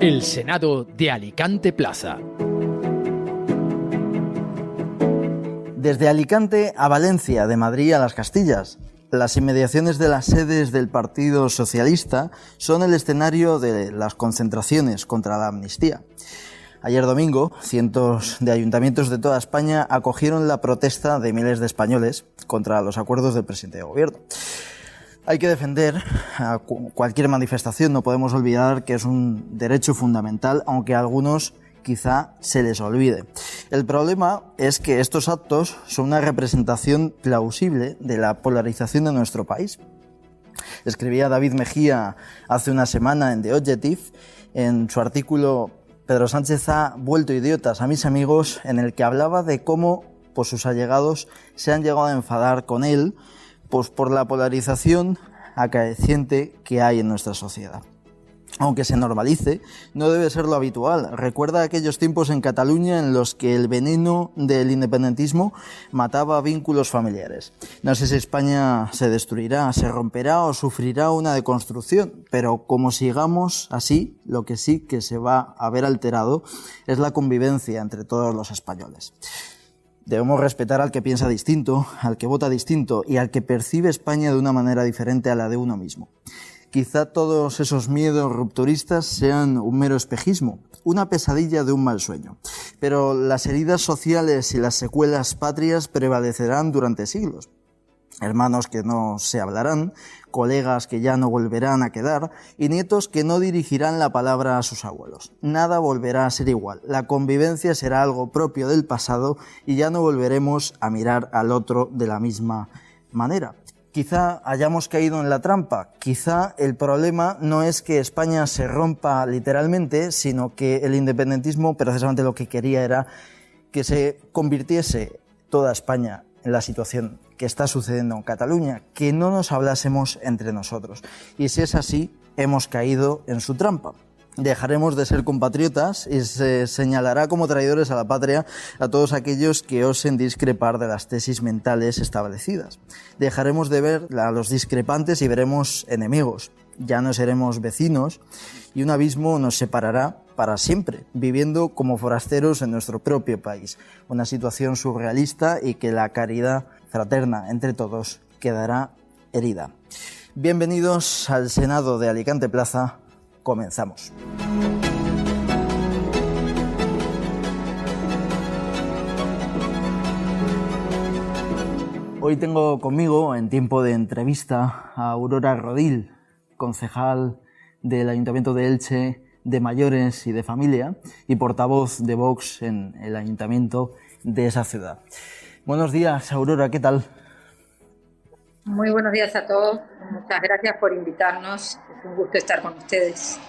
El Senado de Alicante Plaza. Desde Alicante a Valencia, de Madrid a las Castillas, las inmediaciones de las sedes del Partido Socialista son el escenario de las concentraciones contra la amnistía. Ayer domingo, cientos de ayuntamientos de toda España acogieron la protesta de miles de españoles contra los acuerdos del presidente de gobierno. Hay que defender a cualquier manifestación, no podemos olvidar que es un derecho fundamental, aunque a algunos quizá se les olvide. El problema es que estos actos son una representación plausible de la polarización de nuestro país. Escribía David Mejía hace una semana en The Objective, en su artículo Pedro Sánchez ha vuelto idiotas a mis amigos, en el que hablaba de cómo sus allegados se han llegado a enfadar con él por la polarización acaeciente que hay en nuestra sociedad. Aunque se normalice, no debe ser lo habitual. Recuerda aquellos tiempos en Cataluña en los que el veneno del independentismo mataba vínculos familiares. No sé si España se destruirá, se romperá o sufrirá una deconstrucción, pero como sigamos así, lo que sí que se va a ver alterado es la convivencia entre todos los españoles. Debemos respetar al que piensa distinto, al que vota distinto y al que percibe España de una manera diferente a la de uno mismo. Quizá todos esos miedos rupturistas sean un mero espejismo, una pesadilla de un mal sueño. Pero las heridas sociales y las secuelas patrias prevalecerán durante siglos. Hermanos que no se hablarán, colegas que ya no volverán a quedar y nietos que no dirigirán la palabra a sus abuelos. Nada volverá a ser igual. La convivencia será algo propio del pasado y ya no volveremos a mirar al otro de la misma manera. Quizá hayamos caído en la trampa, quizá el problema no es que España se rompa literalmente, sino que el independentismo precisamente lo que quería era que se convirtiese toda España en la situación que está sucediendo en Cataluña, que no nos hablásemos entre nosotros. Y si es así, hemos caído en su trampa. Dejaremos de ser compatriotas y se señalará como traidores a la patria a todos aquellos que osen discrepar de las tesis mentales establecidas. Dejaremos de ver a los discrepantes y veremos enemigos. Ya no seremos vecinos y un abismo nos separará para siempre, viviendo como forasteros en nuestro propio país. Una situación surrealista y que la caridad fraterna entre todos quedará herida. Bienvenidos al Senado de Alicante Plaza. Comenzamos. Hoy tengo conmigo, en tiempo de entrevista, a Aurora Rodil, concejal del Ayuntamiento de Elche de Mayores y de Familia y portavoz de Vox en el Ayuntamiento de esa ciudad. Buenos días, Aurora, ¿qué tal? Muy buenos días a todos. Muchas gracias por invitarnos. Es un gusto estar con ustedes.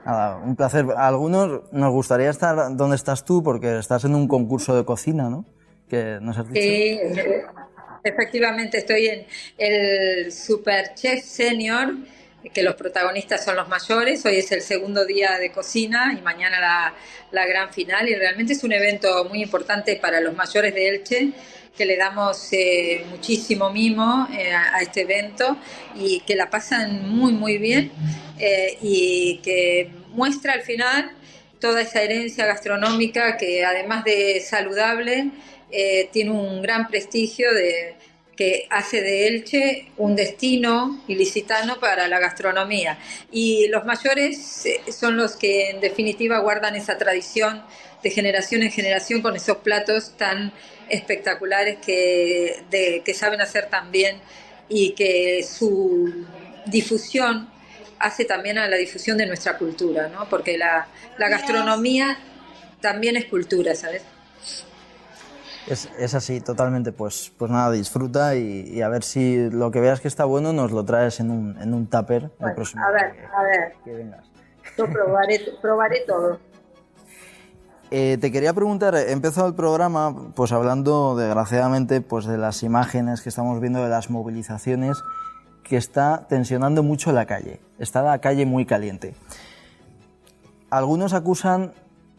Nada, un placer. A algunos nos gustaría estar donde estás tú porque estás en un concurso de cocina, ¿no? Que nos has dicho. Sí, efectivamente estoy en el Super Chef Senior, que los protagonistas son los mayores. Hoy es el segundo día de cocina y mañana la gran final. Y realmente es un evento muy importante para los mayores de Elche, que le damos muchísimo mimo a este evento y que la pasan muy muy bien y que muestra al final toda esa herencia gastronómica que además de saludable tiene un gran prestigio que hace de Elche un destino ilicitano para la gastronomía, y los mayores son los que en definitiva guardan esa tradición de generación en generación con esos platos tan espectaculares que saben hacer tan bien, y que su difusión hace también a la difusión de nuestra cultura, ¿no? Porque la gastronomía también es cultura, ¿sabes? Es así, totalmente. Pues nada, disfruta y a ver si lo que veas que está bueno nos lo traes en un tupper el próximo día que vengas. Yo probaré todo. Te quería preguntar, he empezado el programa pues hablando desgraciadamente pues de las imágenes que estamos viendo de las movilizaciones, que está tensionando mucho la calle, está la calle muy caliente. Algunos acusan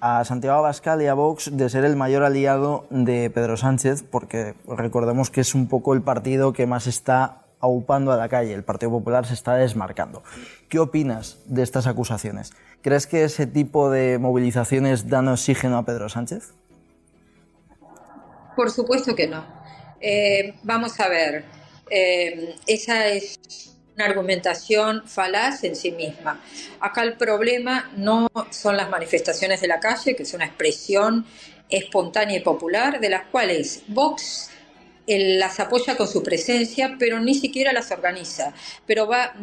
a Santiago Abascal y a Vox de ser el mayor aliado de Pedro Sánchez, porque recordemos que es un poco el partido que más está aupando a la calle, el Partido Popular se está desmarcando. ¿Qué opinas de estas acusaciones? ¿Crees que ese tipo de movilizaciones dan oxígeno a Pedro Sánchez? Por supuesto que no. Vamos a ver, esa es una argumentación falaz en sí misma. Acá el problema no son las manifestaciones de la calle, que es una expresión espontánea y popular, de las cuales Vox las apoya con su presencia, pero ni siquiera las organiza. Pero va,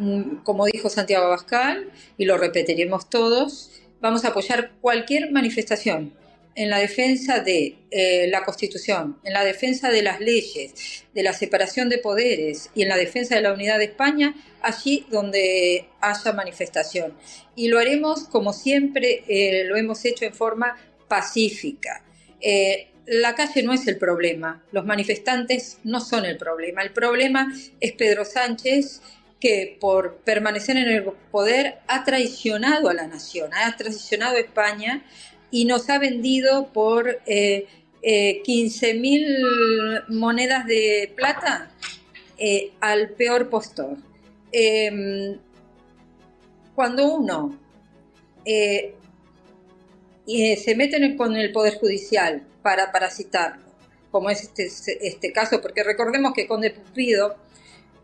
como dijo Santiago Abascal, y lo repetiremos todos, vamos a apoyar cualquier manifestación en la defensa de la Constitución, en la defensa de las leyes, de la separación de poderes y en la defensa de la unidad de España, allí donde haya manifestación. Y lo haremos como siempre lo hemos hecho en forma pacífica. La calle no es el problema, los manifestantes no son el problema es Pedro Sánchez, que por permanecer en el poder ha traicionado a la nación, ha traicionado a España y nos ha vendido por 15.000 monedas de plata al peor postor. Cuando uno se mete con el Poder Judicial para parasitarlo, como es este caso, porque recordemos que Conde Pupido,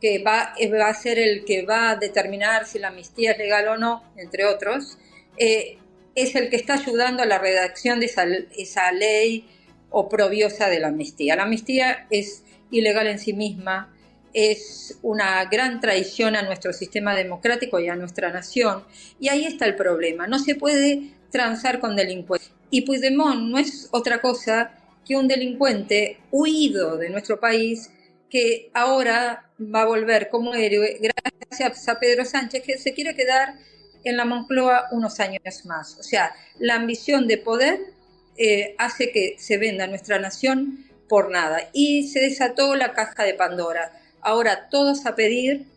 que va a ser el que va a determinar si la amnistía es legal o no, entre otros, es el que está ayudando a la redacción de esa ley oprobiosa de la amnistía. La amnistía es ilegal en sí misma, es una gran traición a nuestro sistema democrático y a nuestra nación, y ahí está el problema. No se puede transar con delincuentes. Y Puigdemont no es otra cosa que un delincuente huido de nuestro país que ahora va a volver como héroe gracias a Pedro Sánchez, que se quiere quedar en la Moncloa unos años más. O sea, la ambición de poder hace que se venda nuestra nación por nada. Y se desató la caja de Pandora. Ahora todos a pedir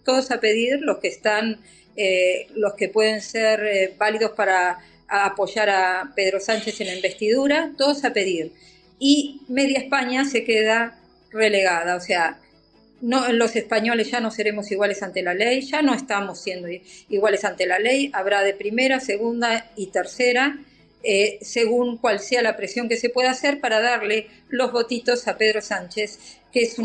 los que están, los que pueden ser válidos para apoyar a Pedro Sánchez en la investidura, todos a pedir. Y media España se queda relegada, o sea, no, los españoles ya no seremos iguales ante la ley, ya no estamos siendo iguales ante la ley, habrá de primera, segunda y tercera, según cuál sea la presión que se pueda hacer para darle los votitos a Pedro Sánchez, que es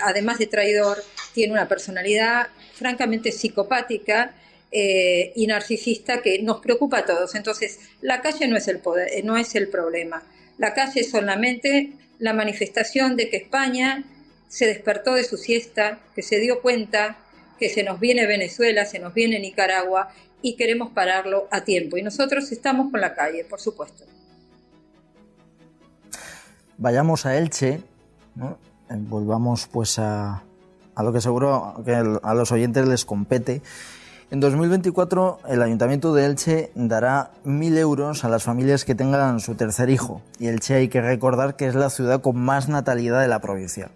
además de traidor, tiene una personalidad francamente psicopática y narcisista que nos preocupa a todos. Entonces, la calle no es el poder, no es el problema. La calle es solamente la manifestación de que España se despertó de su siesta, que se dio cuenta que se nos viene Venezuela, se nos viene Nicaragua y queremos pararlo a tiempo. Y nosotros estamos con la calle, por supuesto. Vayamos a Elche, ¿no? Volvamos pues a lo que seguro que a los oyentes les compete. En 2024 el Ayuntamiento de Elche dará 1.000 euros a las familias que tengan su tercer hijo. Y Elche hay que recordar que es la ciudad con más natalidad de la provincia.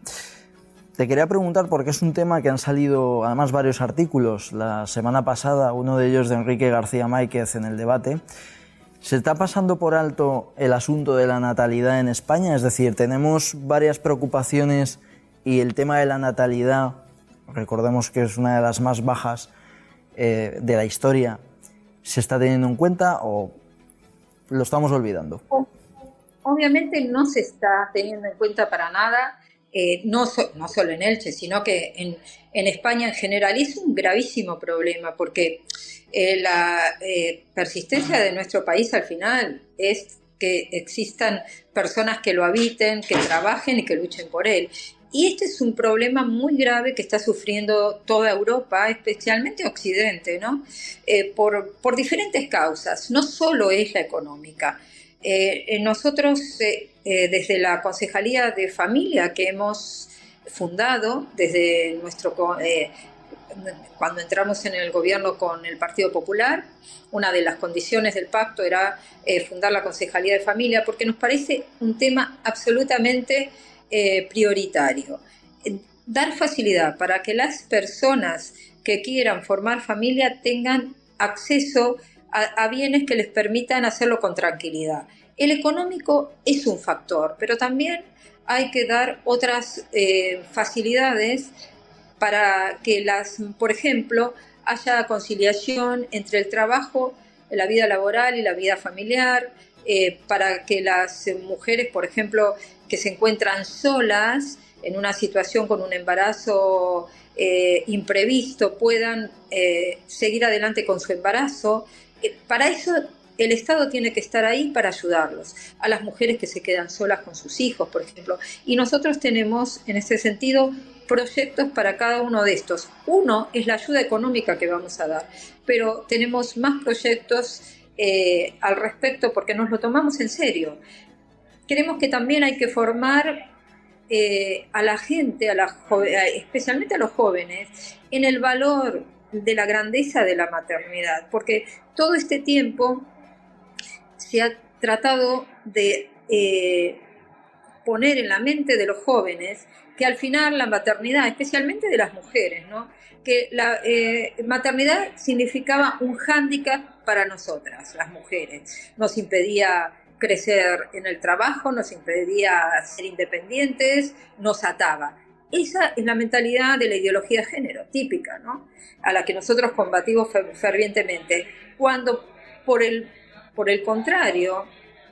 Te quería preguntar porque es un tema que han salido además varios artículos. La semana pasada, uno de ellos de Enrique García Máquez en El Debate. ¿Se está pasando por alto el asunto de la natalidad en España? Es decir, tenemos varias preocupaciones y el tema de la natalidad, recordemos que es una de las más bajas de la historia, ¿se está teniendo en cuenta o lo estamos olvidando? Obviamente no se está teniendo en cuenta para nada, no solo en Elche, sino que en España en general. Es un gravísimo problema porque la persistencia de nuestro país al final es que existan personas que lo habiten, que trabajen y que luchen por él. Y este es un problema muy grave que está sufriendo toda Europa, especialmente Occidente, ¿no? Por diferentes causas, no solo es la económica. Nosotros, desde la Concejalía de Familia que hemos fundado, desde cuando entramos en el gobierno con el Partido Popular, una de las condiciones del pacto era fundar la Concejalía de Familia, porque nos parece un tema absolutamente prioritario. Dar facilidad para que las personas que quieran formar familia tengan acceso a bienes que les permitan hacerlo con tranquilidad. El económico es un factor, pero también hay que dar otras facilidades para que por ejemplo, haya conciliación entre el trabajo, la vida laboral y la vida familiar, para que las mujeres, por ejemplo, que se encuentran solas en una situación con un embarazo imprevisto, puedan seguir adelante con su embarazo. Para eso el Estado tiene que estar ahí para ayudarlos, a las mujeres que se quedan solas con sus hijos, por ejemplo. Y nosotros tenemos, en ese sentido, proyectos para cada uno de estos. Uno es la ayuda económica que vamos a dar, pero tenemos más proyectos al respecto porque nos lo tomamos en serio. Creemos que también hay que formar a la gente, especialmente a los jóvenes, en el valor de la grandeza de la maternidad, porque todo este tiempo se ha tratado de poner en la mente de los jóvenes que al final la maternidad, especialmente de las mujeres, ¿no?, que la maternidad significaba un hándicap para nosotras, las mujeres. Nos impedía crecer en el trabajo, nos impedía ser independientes, nos ataba. Esa es la mentalidad de la ideología de género, típica, ¿no?, a la que nosotros combatimos fervientemente. Cuando, por el contrario,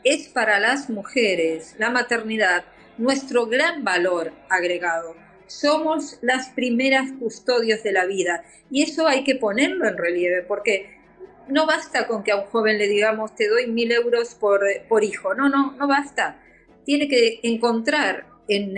es para las mujeres la maternidad nuestro gran valor agregado. Somos las primeras custodios de la vida y eso hay que ponerlo en relieve, porque no basta con que a un joven le digamos te doy 1.000 euros por hijo. No basta. Tiene que encontrar en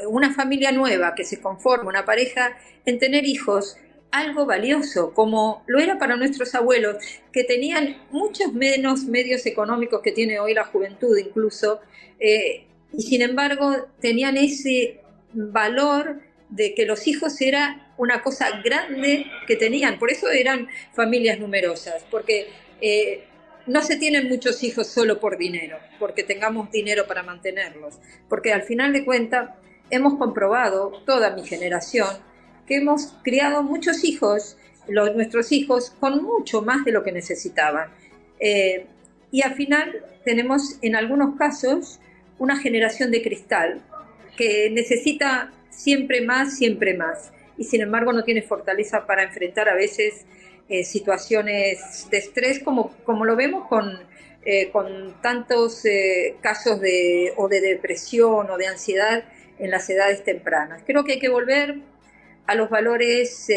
una familia nueva que se conforma, una pareja, en tener hijos, algo valioso, como lo era para nuestros abuelos, que tenían muchos menos medios económicos que tiene hoy la juventud incluso, y sin embargo tenían ese valor de que los hijos era una cosa grande que tenían. Por eso eran familias numerosas, porque no se tienen muchos hijos solo por dinero, porque tengamos dinero para mantenerlos, porque al final de cuentas hemos comprobado, toda mi generación, que hemos criado muchos hijos, nuestros hijos, con mucho más de lo que necesitaban. Y al final tenemos, en algunos casos, una generación de cristal que necesita siempre más, y sin embargo no tiene fortaleza para enfrentar a veces situaciones de estrés, como lo vemos con tantos casos de depresión o de ansiedad en las edades tempranas. Creo que hay que volver a los valores,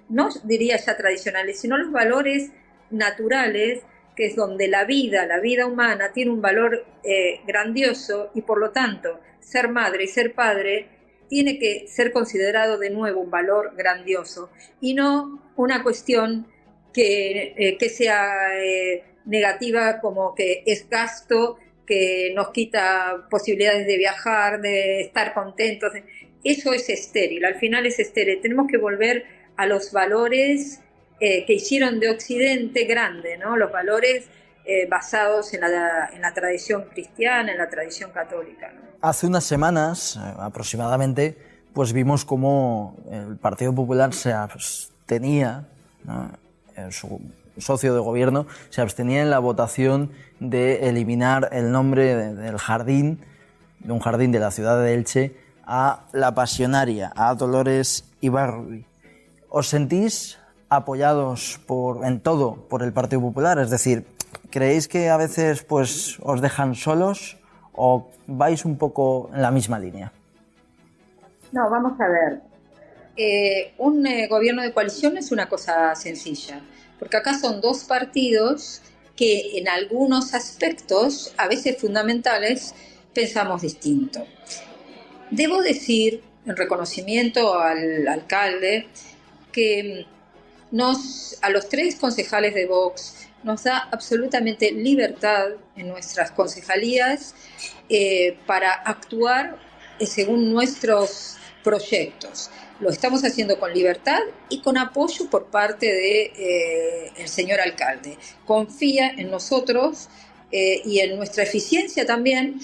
no diría ya tradicionales, sino los valores naturales, que es donde la vida humana tiene un valor grandioso, y por lo tanto ser madre y ser padre tiene que ser considerado de nuevo un valor grandioso y no una cuestión que sea negativa, como que es gasto, que nos quita posibilidades de viajar, de estar contentos. Eso es estéril, al final es estéril. Tenemos que volver a los valores que hicieron de Occidente grande, ¿no?, los valores basados en la tradición cristiana, en la tradición católica, ¿no? Hace unas semanas, aproximadamente, pues vimos cómo el Partido Popular se abstenía, ¿no?, su socio de gobierno se abstenía en la votación de eliminar el nombre de un jardín de la ciudad de Elche, a la pasionaria, a Dolores Ibarruri. ¿Os sentís apoyados en todo por el Partido Popular? Es decir, ¿creéis que a veces pues os dejan solos o vais un poco en la misma línea? No, vamos a ver. Un gobierno de coalición es una cosa sencilla, porque acá son dos partidos que en algunos aspectos, a veces fundamentales, pensamos distinto. Debo decir, en reconocimiento al alcalde, que a los 3 concejales de Vox nos da absolutamente libertad en nuestras concejalías para actuar según nuestros proyectos. Lo estamos haciendo con libertad y con apoyo por parte del señor alcalde. Confía en nosotros y en nuestra eficiencia también,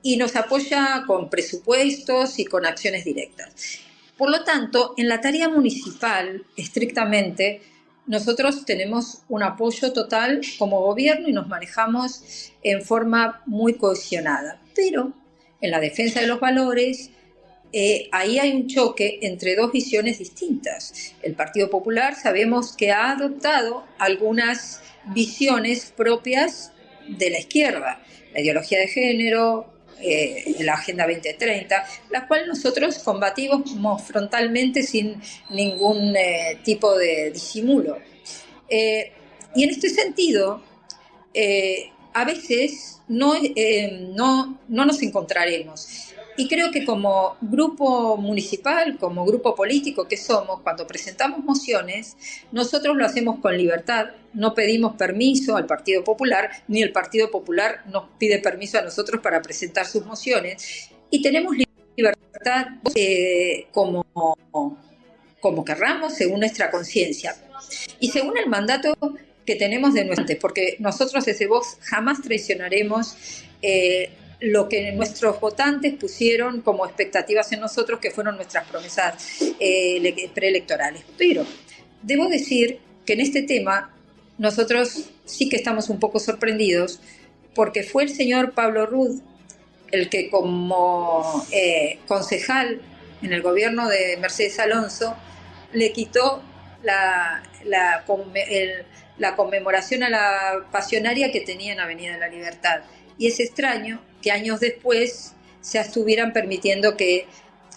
y nos apoya con presupuestos y con acciones directas. Por lo tanto, en la tarea municipal, estrictamente, nosotros tenemos un apoyo total como gobierno y nos manejamos en forma muy cohesionada. Pero en la defensa de los valores ahí hay un choque entre dos visiones distintas. El Partido Popular sabemos que ha adoptado algunas visiones propias de la izquierda, la ideología de género, la Agenda 2030, la cual nosotros combatimos frontalmente sin ningún tipo de disimulo. Y en este sentido, a veces no nos encontraremos. Y creo que como grupo municipal, como grupo político que somos, cuando presentamos mociones, nosotros lo hacemos con libertad, no pedimos permiso al Partido Popular, ni el Partido Popular nos pide permiso a nosotros para presentar sus mociones, y tenemos libertad como querramos, según nuestra conciencia y según el mandato que tenemos de nuestros, porque nosotros desde Vox jamás traicionaremos lo que nuestros votantes pusieron como expectativas en nosotros, que fueron nuestras promesas preelectorales. Pero debo decir que en este tema nosotros sí que estamos un poco sorprendidos, porque fue el señor Pablo Ruz el que como concejal en el gobierno de Mercedes Alonso le quitó la conmemoración a la pasionaria que tenía en Avenida de la Libertad. Y es extraño que años después se estuvieran permitiendo que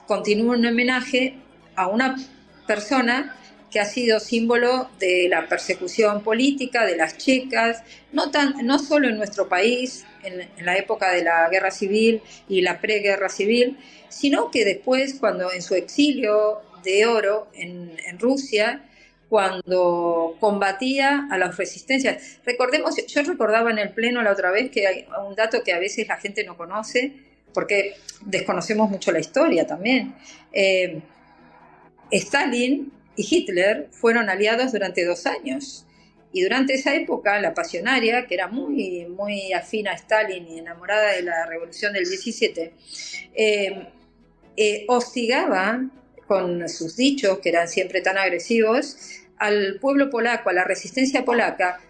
continúe un homenaje a una persona que ha sido símbolo de la persecución política de las checas, no solo en nuestro país, en la época de la guerra civil y la preguerra civil, sino que después, cuando en su exilio de oro en Rusia, cuando combatía a las resistencias. Recordemos, yo recordaba en el Pleno la otra vez que hay un dato que a veces la gente no conoce, porque desconocemos mucho la historia también. Stalin y Hitler fueron aliados durante 2 años, y durante esa época la pasionaria, que era muy, muy afín a Stalin y enamorada de la revolución del 17, hostigaba con sus dichos, que eran siempre tan agresivos, al pueblo polaco, a la resistencia polaca,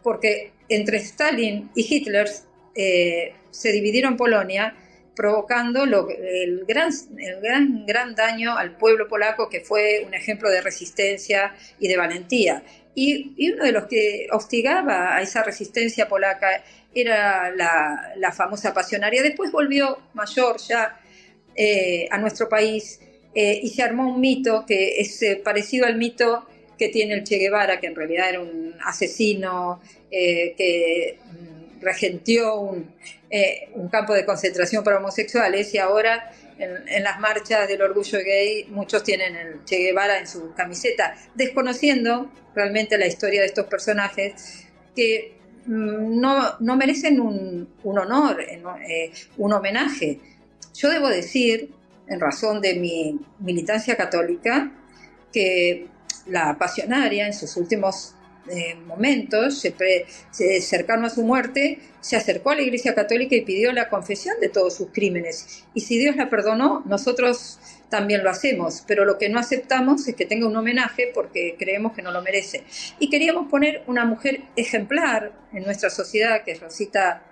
porque entre Stalin y Hitler se dividieron Polonia, provocando el gran daño al pueblo polaco, que fue un ejemplo de resistencia y de valentía. Y uno de los que hostigaba a esa resistencia polaca era la famosa pasionaria. Después volvió mayor ya a nuestro país, y se armó un mito que es parecido al mito que tiene el Che Guevara, que en realidad era un asesino que regenteó un campo de concentración para homosexuales, y ahora en las marchas del orgullo gay muchos tienen el Che Guevara en su camiseta, desconociendo realmente la historia de estos personajes que no merecen un honor, un homenaje. Yo debo decir, en razón de mi militancia católica, que la pasionaria en sus últimos momentos, cercano a su muerte, se acercó a la Iglesia Católica y pidió la confesión de todos sus crímenes. Y si Dios la perdonó, nosotros también lo hacemos, pero lo que no aceptamos es que tenga un homenaje, porque creemos que no lo merece. Y queríamos poner una mujer ejemplar en nuestra sociedad, que es Rosita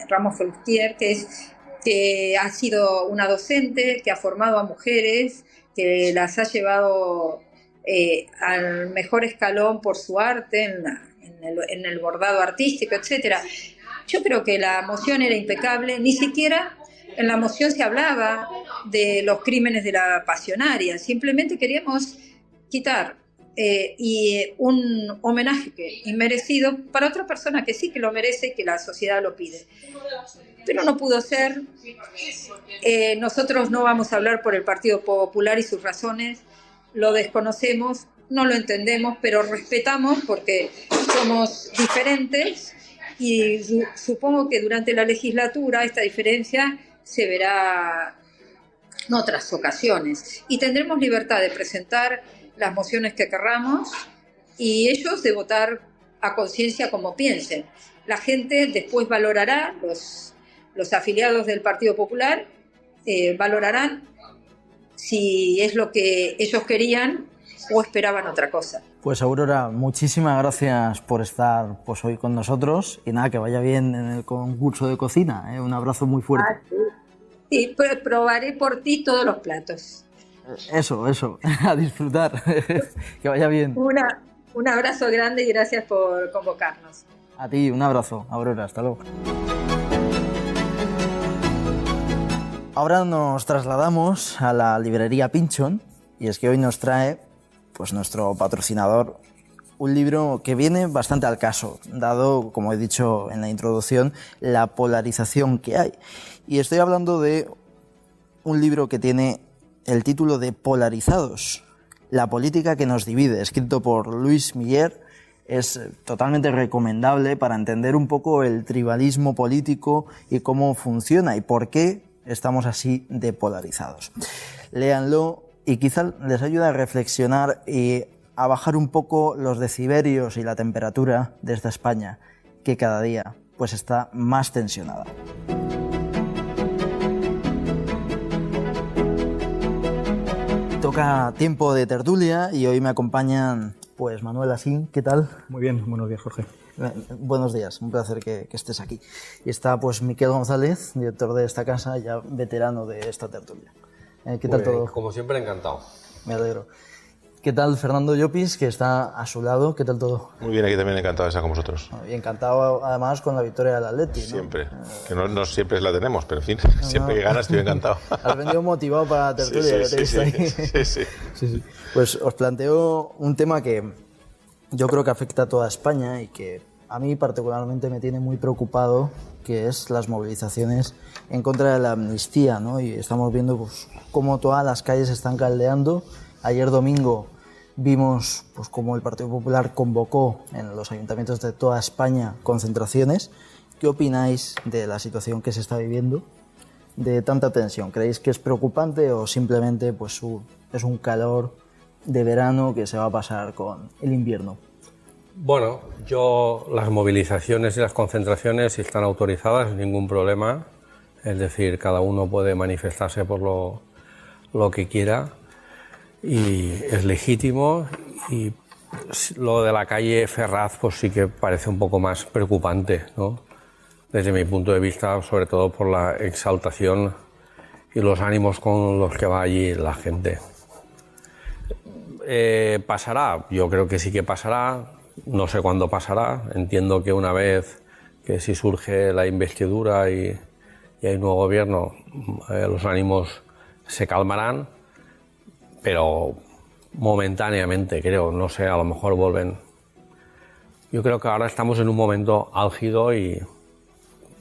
Ramos Forestier, que ha sido una docente, que ha formado a mujeres, que las ha llevado al mejor escalón por su arte, en el bordado artístico, etcétera. Yo creo que la moción era impecable, ni siquiera en la moción se hablaba de los crímenes de la pasionaria, simplemente queríamos quitar y un homenaje inmerecido para otra persona que sí que lo merece y que la sociedad lo pide. Pero no pudo ser. Nosotros no vamos a hablar por el Partido Popular y sus razones, lo desconocemos, no lo entendemos, pero respetamos porque somos diferentes, y supongo que durante la legislatura esta diferencia se verá en otras ocasiones, y tendremos libertad de presentar las mociones que querramos y ellos de votar a conciencia como piensen. La gente después valorará, los afiliados del Partido Popular valorarán si es lo que ellos querían o esperaban otra cosa. Pues Aurora, muchísimas gracias por estar hoy con nosotros, y nada, que vaya bien en el concurso de cocina, Un abrazo muy fuerte. Y probaré por ti todos los platos. Eso, a disfrutar. Que vaya bien. Un abrazo grande y gracias por convocarnos. A ti, un abrazo, Aurora, hasta luego. Ahora nos trasladamos a la librería Pynchon y es que hoy nos trae, pues, nuestro patrocinador, un libro que viene bastante al caso, dado, como he dicho en la introducción, la polarización que hay. Y estoy hablando de un libro que tiene el título de Polarizados, la política que nos divide, escrito por Louis Miller. Es totalmente recomendable para entender un poco el tribalismo político y cómo funciona y por qué estamos así de polarizados. Léanlo y quizá les ayude a reflexionar y a bajar un poco los decibelios y la temperatura de esta España, que cada día pues está más tensionada. Toca tiempo de tertulia y hoy me acompañan pues Manuel Asín. ¿Qué tal? Muy bien, buenos días, Jorge. Buenos días, un placer que estés aquí. Y está pues Miquel González, director de esta casa, ya veterano de esta tertulia. ¿Qué tal todo? Como siempre, encantado. Me alegro. ¿Qué tal Fernando Llopis, que está a su lado? ¿Qué tal todo? Muy bien, aquí también encantado de estar con vosotros. Y encantado además con la victoria del Atleti, ¿no? Siempre, que no siempre la tenemos, pero en fin, siempre que ganas estoy encantado. Has venido motivado para la tertulia, sí, que te he visto ahí. Sí. Pues os planteo un tema que yo creo que afecta a toda España y que a mí particularmente me tiene muy preocupado, que es las movilizaciones en contra de la amnistía, ¿no? Y estamos viendo pues cómo todas las calles se están caldeando. Ayer domingo vimos pues cómo el Partido Popular convocó en los ayuntamientos de toda España concentraciones. ¿Qué opináis de la situación que se está viviendo, de tanta tensión? ¿Creéis que es preocupante o simplemente pues es un calor de verano que se va a pasar con el invierno? Bueno, las movilizaciones y las concentraciones, si están autorizadas, ningún problema. Es decir, cada uno puede manifestarse por lo que quiera y es legítimo. Y lo de la calle Ferraz pues sí que parece un poco más preocupante, ¿no? Desde mi punto de vista, sobre todo por la exaltación y los ánimos con los que va allí la gente. ¿Pasará? Yo creo que sí que pasará. No sé cuándo pasará. Entiendo que una vez que si surge la investidura y hay un nuevo gobierno, los ánimos se calmarán, pero momentáneamente, creo. No sé, a lo mejor vuelven. Yo creo que ahora estamos en un momento álgido y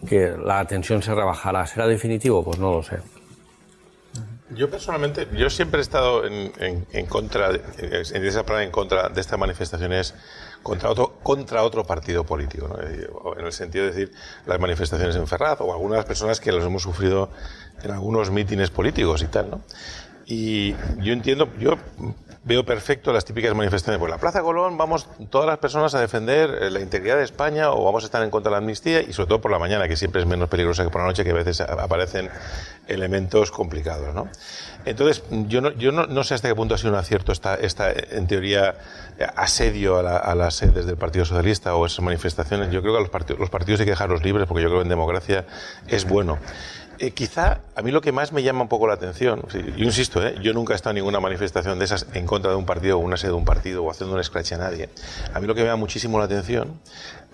que la tensión se rebajará. ¿Será definitivo? Pues no lo sé. Yo personalmente, yo siempre he estado en contra, en esa plan en contra de estas manifestaciones contra otro partido político, ¿no? En el sentido de decir las manifestaciones en Ferraz o algunas personas que los hemos sufrido en algunos mítines políticos y tal, ¿no? Y yo veo perfecto las típicas manifestaciones. Pues la Plaza Colón vamos todas las personas a defender la integridad de España o vamos a estar en contra de la amnistía, y sobre todo por la mañana, que siempre es menos peligrosa que por la noche, que a veces aparecen elementos complicados, ¿no? Entonces, yo no sé hasta qué punto ha sido un acierto esta en teoría, asedio a las sedes del Partido Socialista o esas manifestaciones. Yo creo que los partidos hay que dejarlos libres, porque yo creo que en democracia es bueno. Quizá a mí lo que más me llama un poco la atención, yo insisto, yo nunca he estado en ninguna manifestación de esas en contra de un partido o una sede de un partido o haciendo un escrache a nadie. A mí lo que me llama muchísimo la atención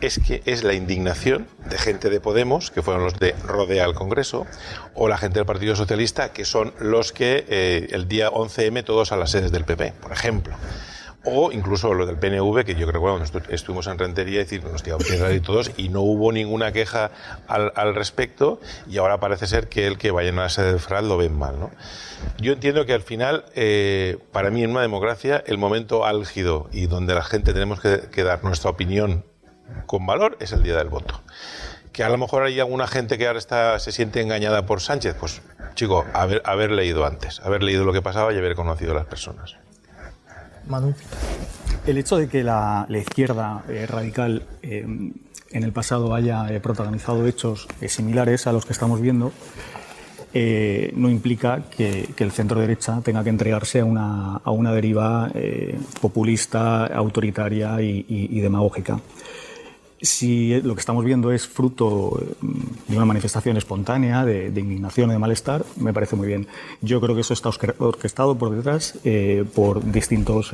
es la indignación de gente de Podemos, que fueron los de rodea al Congreso, o la gente del Partido Socialista, que son los que el día 11M todos a las sedes del PP, por ejemplo. O incluso lo del PNV, que yo creo que cuando estuvimos en Rentería, decir, nos íbamos a ir todos y no hubo ninguna queja al respecto, y ahora parece ser que el que vayan a la sede de Ferraz lo ven mal, ¿no? Yo entiendo que al final, para mí en una democracia, el momento álgido y donde la gente tenemos que dar nuestra opinión con valor es el día del voto. Que a lo mejor hay alguna gente que ahora se siente engañada por Sánchez, pues chico, haber leído antes, haber leído lo que pasaba y haber conocido a las personas. Manu. El hecho de que la izquierda radical en el pasado haya protagonizado hechos similares a los que estamos viendo no implica que el centro derecha tenga que entregarse a una deriva populista, autoritaria y demagógica. Si lo que estamos viendo es fruto de una manifestación espontánea de indignación y de malestar, me parece muy bien. Yo creo que eso está orquestado por detrás por distintos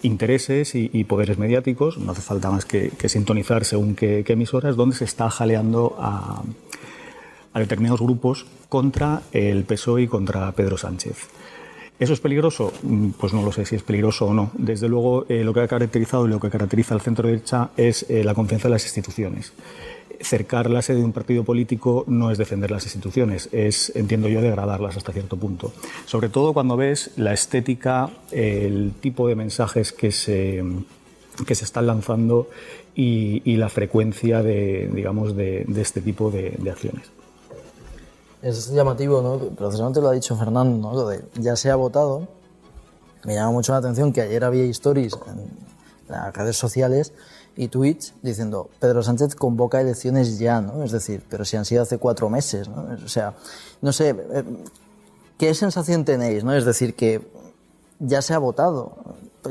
intereses y poderes mediáticos. No hace falta más que sintonizar según qué emisoras, donde se está jaleando a determinados grupos contra el PSOE y contra Pedro Sánchez. ¿Eso es peligroso? Pues no lo sé si es peligroso o no. Desde luego, lo que ha caracterizado y lo que caracteriza al centro-derecha es la confianza en las instituciones. Cercar la sede de un partido político no es defender las instituciones, es, entiendo yo, degradarlas hasta cierto punto. Sobre todo cuando ves la estética, el tipo de mensajes que se están lanzando y la frecuencia de este tipo de acciones. Es llamativo, ¿no? Precisamente lo ha dicho Fernando, ¿no? Lo de ya se ha votado. Me llama mucho la atención que ayer había stories en las redes sociales y tweets diciendo Pedro Sánchez convoca elecciones ya, ¿no? Es decir, pero si han sido hace 4 meses, ¿no? O sea, no sé, ¿qué sensación tenéis, ¿no? Es decir, que ya se ha votado.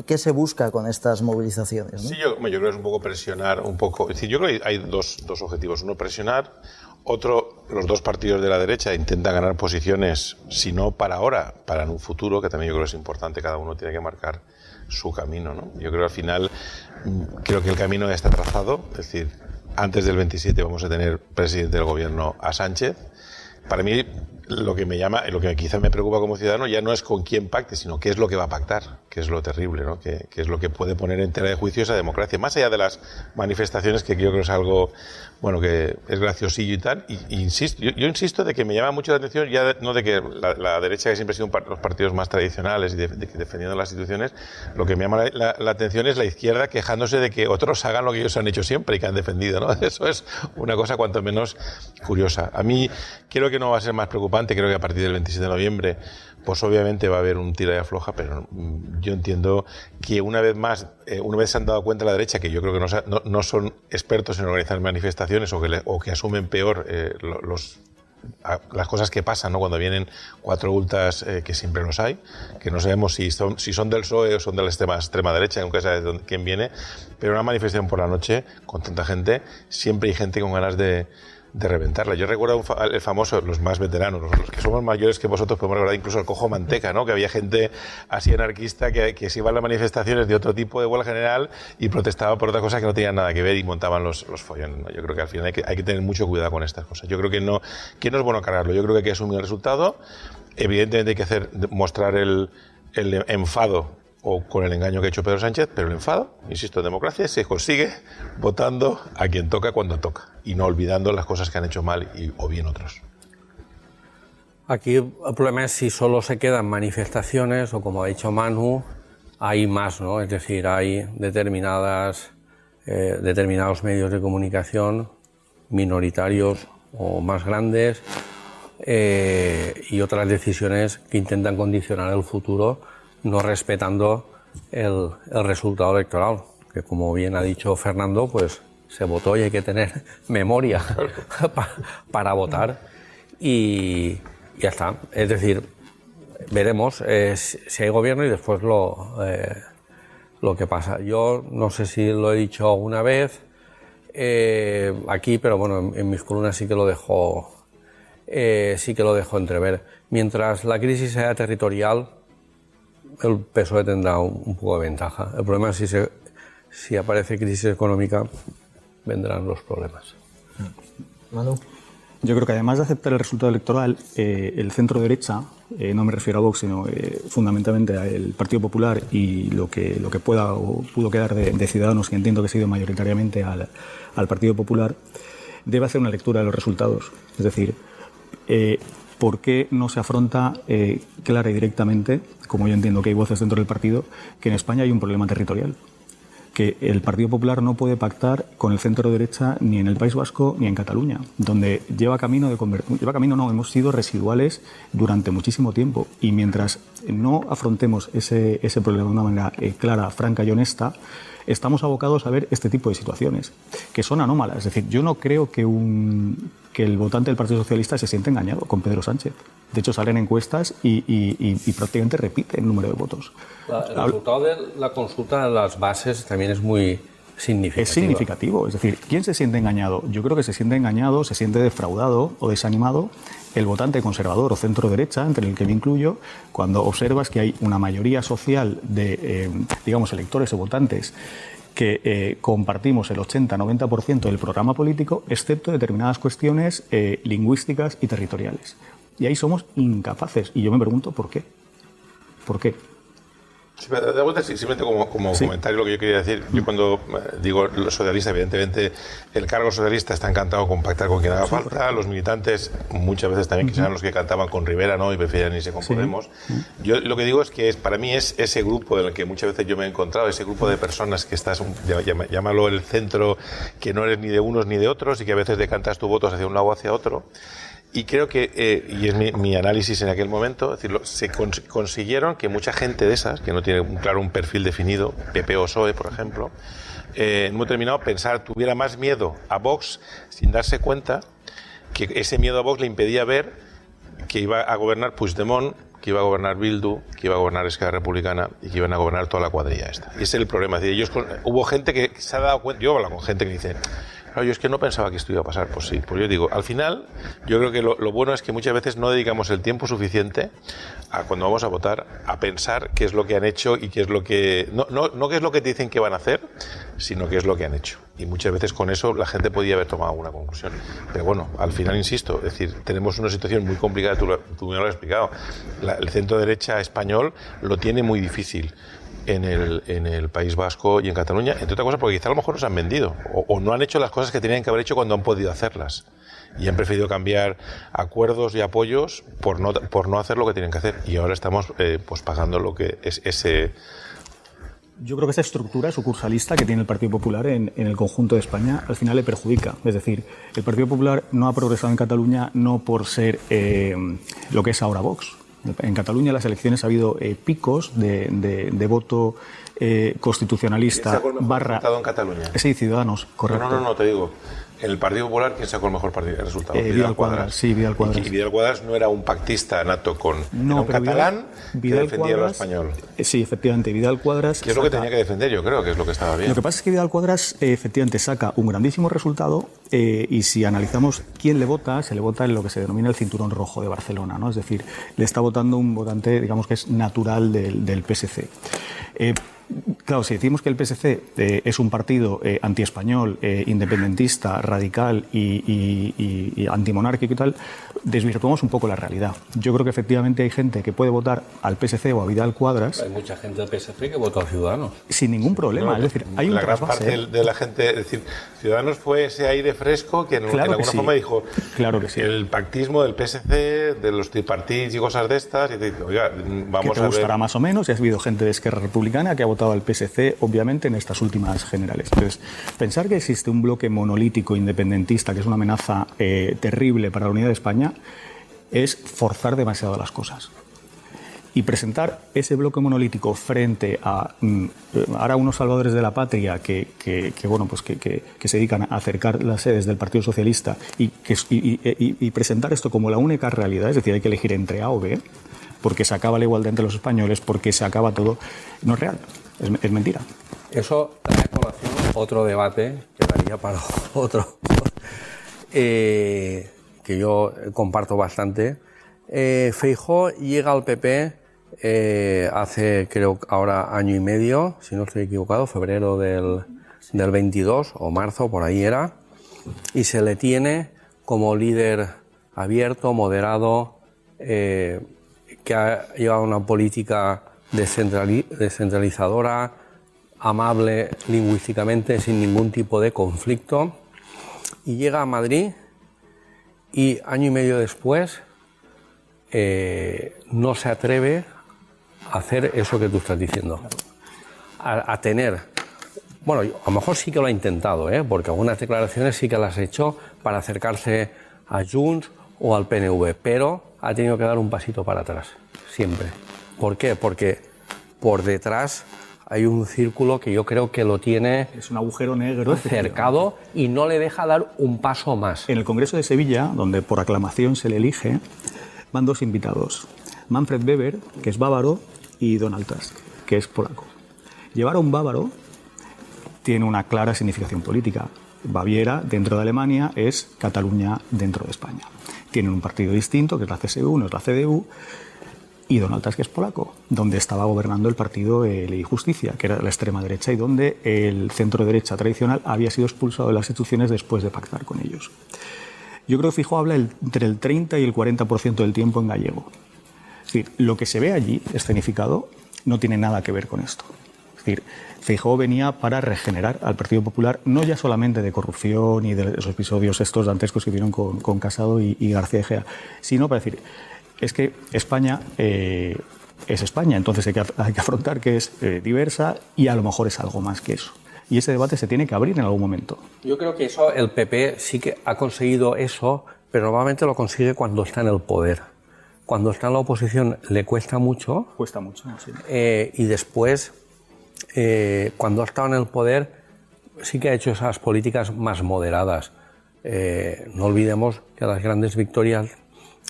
¿Qué se busca con estas movilizaciones, ¿no? Sí, yo creo que es un poco presionar, un poco. Es decir, yo creo que hay dos objetivos. Uno, presionar. Otro, los dos partidos de la derecha intentan ganar posiciones, si no para ahora, para en un futuro, que también yo creo que es importante, cada uno tiene que marcar su camino, ¿no? Yo creo que al final, creo que el camino ya está trazado, es decir, antes del 27 vamos a tener presidente del gobierno a Sánchez. Para mí, lo que quizá me preocupa como ciudadano ya no es con quién pacte, sino qué es lo que va a pactar, que es lo terrible, ¿no? Que es lo que puede poner en tela de juicio esa democracia, más allá de las manifestaciones, que yo creo que es algo, bueno, que es graciosillo y tal. Y insisto, yo insisto de que me llama mucho la atención, ya no de que la derecha, que siempre ha sido los partidos más tradicionales y defendiendo las instituciones, lo que me llama la atención es la izquierda quejándose de que otros hagan lo que ellos han hecho siempre y que han defendido, ¿no? Eso es una cosa cuanto menos curiosa. A mí creo que no va a ser más preocupante, creo que a partir del 27 de noviembre pues obviamente va a haber un tira y afloja, pero yo entiendo que una vez más, una vez se han dado cuenta la derecha, que yo creo que no son expertos en organizar manifestaciones o que asumen peor las cosas que pasan, ¿no? Cuando vienen 4 ultras, que siempre los hay, que no sabemos si son del PSOE o son de la extrema derecha, nunca sabes quién viene, pero una manifestación por la noche con tanta gente, siempre hay gente con ganas de reventarla. Yo recuerdo el famoso, los más veteranos, los que somos mayores que vosotros, podemos recordar incluso el cojo manteca, ¿no? Que había gente así anarquista que se iba a las manifestaciones de otro tipo de huelga general y protestaba por otras cosas que no tenían nada que ver y montaban los follones, ¿no? Yo creo que al final hay que tener mucho cuidado con estas cosas. Yo creo que no es bueno cargarlo. Yo creo que hay que asumir el resultado. Evidentemente hay que mostrar el enfado o con el engaño que ha hecho Pedro Sánchez, pero el enfado, insisto, en democracia se consigue votando a quien toca cuando toca y no olvidando las cosas que han hecho mal o bien otros. Aquí el problema es si solo se quedan manifestaciones o, como ha dicho Manu, hay más, ¿no? Es decir, hay determinados medios de comunicación minoritarios o más grandes y otras decisiones que intentan condicionar el futuro, no respetando el resultado electoral, que, como bien ha dicho Fernando, pues se votó y hay que tener memoria para votar y ya está. Es decir, veremos si hay gobierno y después lo que pasa. Yo no sé si lo he dicho alguna vez aquí, pero bueno, en mis columnas sí que lo dejo entrever. Mientras la crisis sea territorial, el PSOE tendrá un poco de ventaja. El problema es si aparece crisis económica, vendrán los problemas. Manu. Yo creo que además de aceptar el resultado electoral, el centro derecha, no me refiero a Vox, sino fundamentalmente al Partido Popular y lo que pueda o pudo quedar de Ciudadanos, que entiendo que ha sido mayoritariamente al Partido Popular, debe hacer una lectura de los resultados. Es decir, ¿por qué no se afronta clara y directamente, como yo entiendo que hay voces dentro del partido, que en España hay un problema territorial? Que el Partido Popular no puede pactar con el centro derecha ni en el País Vasco ni en Cataluña, donde hemos sido residuales durante muchísimo tiempo, y mientras no afrontemos ese problema de una manera clara, franca y honesta, estamos abocados a ver este tipo de situaciones, que son anómalas. Es decir, yo no creo que el votante del Partido Socialista se siente engañado con Pedro Sánchez. De hecho, salen encuestas y prácticamente repite el número de votos. El resultado de la consulta de las bases también es muy significativo. Es significativo. Es decir, ¿quién se siente engañado? Yo creo que se siente engañado, se siente defraudado o desanimado el votante conservador o centro-derecha, entre el que me incluyo, cuando observas que hay una mayoría social de, digamos, electores o votantes que compartimos el 80-90% del programa político, excepto determinadas cuestiones lingüísticas y territoriales. Y ahí somos incapaces. Y yo me pregunto, ¿por qué? ¿Por qué? Simplemente como comentario lo que yo quería decir, yo cuando digo los socialistas, evidentemente el cargo socialista está encantado con pactar con quien haga falta, los militantes muchas veces también que serán los que cantaban con Rivera, ¿no? Y prefieren irse con Podemos. Yo lo que digo es que para mí es ese grupo en el que muchas veces yo me he encontrado, ese grupo de personas que estás, llámalo el centro, que no eres ni de unos ni de otros y que a veces decantas tus votos hacia un lado o hacia otro. Y creo que, y es mi análisis en aquel momento, es decir, se consiguieron que mucha gente de esas, que no tiene un perfil definido, PP o PSOE, por ejemplo, en un momento determinado tuviera más miedo a Vox sin darse cuenta que ese miedo a Vox le impedía ver que iba a gobernar Puigdemont, que iba a gobernar Bildu, que iba a gobernar Esquerra Republicana y que iban a gobernar toda la cuadrilla esta. Y ese es el problema. Es decir, hubo gente que se ha dado cuenta, yo hablo con gente que dice... Claro, yo es que no pensaba que esto iba a pasar. Pues sí, pues yo digo, al final, yo creo que lo bueno es que muchas veces no dedicamos el tiempo suficiente cuando vamos a votar a pensar qué es lo que han hecho y qué es lo que... No qué es lo que te dicen que van a hacer, sino qué es lo que han hecho. Y muchas veces con eso la gente podía haber tomado alguna conclusión. Pero bueno, al final, insisto, es decir, tenemos una situación muy complicada, tú me lo has explicado. El centro derecha español lo tiene muy difícil en el País Vasco y en Cataluña, entre otras cosas porque quizá a lo mejor nos han vendido o no han hecho las cosas que tenían que haber hecho cuando han podido hacerlas y han preferido cambiar acuerdos y apoyos por no hacer lo que tienen que hacer y ahora estamos pues pagando lo que es ese... Yo creo que esa estructura sucursalista que tiene el Partido Popular en el conjunto de España al final le perjudica. Es decir, el Partido Popular no ha progresado en Cataluña no por ser lo que es ahora Vox. En Cataluña en las elecciones ha habido picos de voto constitucionalista. ¿Quién sacó el mejor resultado en Cataluña? Sí, Ciudadanos, correcto. No, te digo. En el Partido Popular, ¿quién sacó el mejor resultado? Vidal Quadras. Sí, Vidal Quadras. Y Vidal Quadras no era un pactista nato era un catalán que defendía lo español. Sí, efectivamente, Vidal Quadras... Que es lo que tenía que defender, yo creo, que es lo que estaba bien. Lo que pasa es que Vidal Quadras efectivamente saca un grandísimo resultado y si analizamos quién le vota, se le vota en lo que se denomina el cinturón rojo de Barcelona, ¿no? Es decir, le está votando un votante, digamos que es natural del PSC. Claro, si decimos que el PSC es un partido antiespañol, independentista, radical y antimonárquico y tal, desvirtuamos un poco la realidad. Yo creo que efectivamente hay gente que puede votar al PSC o a Vidal Quadras. Hay mucha gente del PSC que votó a Ciudadanos. Sin ningún problema. Es decir, hay un trasvase. La gran parte de la gente, es decir, Ciudadanos fue ese aire fresco que en alguna forma dijo claro que sí. El pactismo del PSC, de los tripartits y cosas de estas, y te dice, oiga, vamos que te a gustará ver... más o menos, y ha habido gente de Esquerra Republicana que ha votado al PSC, obviamente, en estas últimas generales. Entonces, pensar que existe un bloque monolítico independentista que es una amenaza terrible para la unidad de España es forzar demasiado las cosas. Y presentar ese bloque monolítico frente a ahora unos salvadores de la patria que se dedican a acercar las sedes del Partido Socialista y presentar esto como la única realidad, es decir, hay que elegir entre A o B, porque se acaba la igualdad entre los españoles, porque se acaba todo, no es real, es mentira. Eso trae a colación otro debate que daría para otro, que yo comparto bastante. Feijóo llega al PP hace, creo, ahora año y medio, si no estoy equivocado, febrero del 22 o marzo, por ahí era, y se le tiene como líder abierto, moderado, que ha llevado una política descentralizadora, amable lingüísticamente, sin ningún tipo de conflicto, y llega a Madrid y año y medio después no se atreve a hacer eso que tú estás diciendo, a tener, bueno, a lo mejor sí que lo ha intentado, porque algunas declaraciones sí que las ha hecho para acercarse a Junts o al PNV, pero ha tenido que dar un pasito para atrás, siempre. ¿Por qué? Porque por detrás hay un círculo que yo creo que lo tiene... Es un agujero negro cercado y no le deja dar un paso más. En el Congreso de Sevilla, donde por aclamación se le elige, van dos invitados. Manfred Weber, que es bávaro, y Donald Tusk, que es polaco. Llevar a un bávaro tiene una clara significación política. Baviera, dentro de Alemania, es Cataluña dentro de España. Tienen un partido distinto, que es la CSU, no es la CDU, y Donald Tusk es polaco, donde estaba gobernando el partido Ley y Justicia, que era la extrema derecha, y donde el centro derecha tradicional había sido expulsado de las instituciones después de pactar con ellos. Yo creo que Feijóo habla entre el 30 y el 40% del tiempo en gallego. Es decir, lo que se ve allí escenificado no tiene nada que ver con esto. Es decir, Feijóo venía para regenerar al Partido Popular, no ya solamente de corrupción y de los episodios estos dantescos que vieron con Casado y García Egea, sino para decir, es que España es España, entonces hay que afrontar que es diversa y a lo mejor es algo más que eso. Y ese debate se tiene que abrir en algún momento. Yo creo que eso, el PP sí que ha conseguido eso, pero normalmente lo consigue cuando está en el poder. Cuando está en la oposición le cuesta mucho. Cuesta mucho, sí. Y después, cuando ha estado en el poder, sí que ha hecho esas políticas más moderadas. No olvidemos que las grandes victorias